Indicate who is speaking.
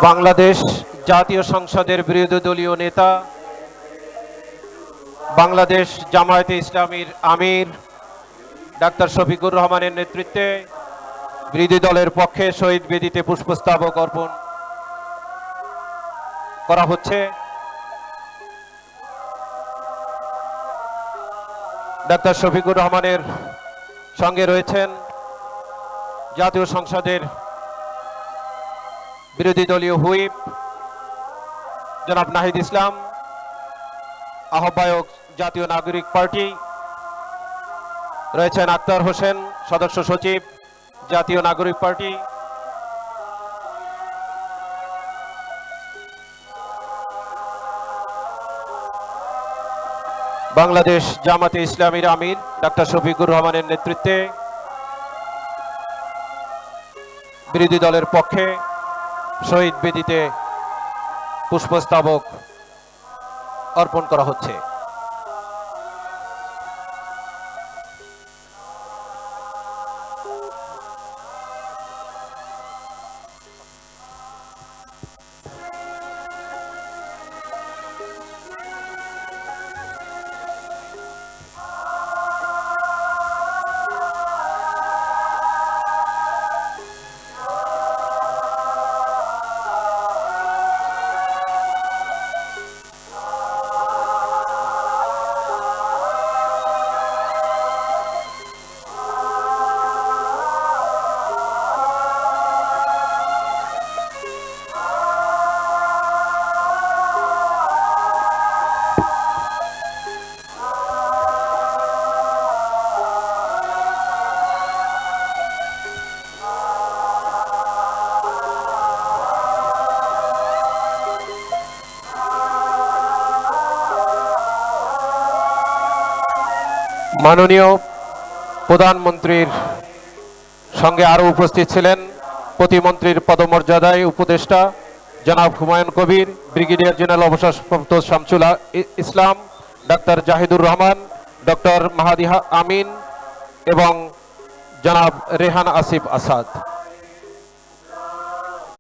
Speaker 1: বাংলাদেশ জাতীয় সংসদের বিরোধী দলীয় নেতা, বাংলাদেশ জামায়াতে ইসলামীর আমির ডাক্তার শফিকুর রহমানের নেতৃত্বে বিরোধী দলের পক্ষে শহীদ বেদিতে পুষ্পস্তবক অর্পণ করা হচ্ছে। ডাক্তার শফিকুর রহমানের সঙ্গে রয়েছেন জাতীয় সংসদের বিরোধী দলীয় হুইপ জনাব নাহিদ ইসলাম, আহ্বায়ক জাতীয় নাগরিক পার্টি, রয়েছেন আক্তার হোসেন, সদস্য সচিব জাতীয় নাগরিক পার্টি, বাংলাদেশ জামাতে ইসলামীর আমির ডাক্তার শফিকুর রহমানের নেতৃত্বে বিরোধী দলের পক্ষে শহীদ বেদিতে পুষ্পস্তবক অর্পণ করা হচ্ছে। মাননীয় প্রধানমন্ত্রীর সঙ্গে আরও উপস্থিত ছিলেন প্রতিমন্ত্রীর পদমর্যাদায় উপদেষ্টা জনাব হুমায়ুন কবির, ব্রিগেডিয়ার জেনারেল অবসরপ্রাপ্ত শামসুল ইসলাম, ডাক্তার জাহিদুর রহমান, ডক্টর মাহাদি আমিন এবং জনাব রেহান আসিফ আসাদ।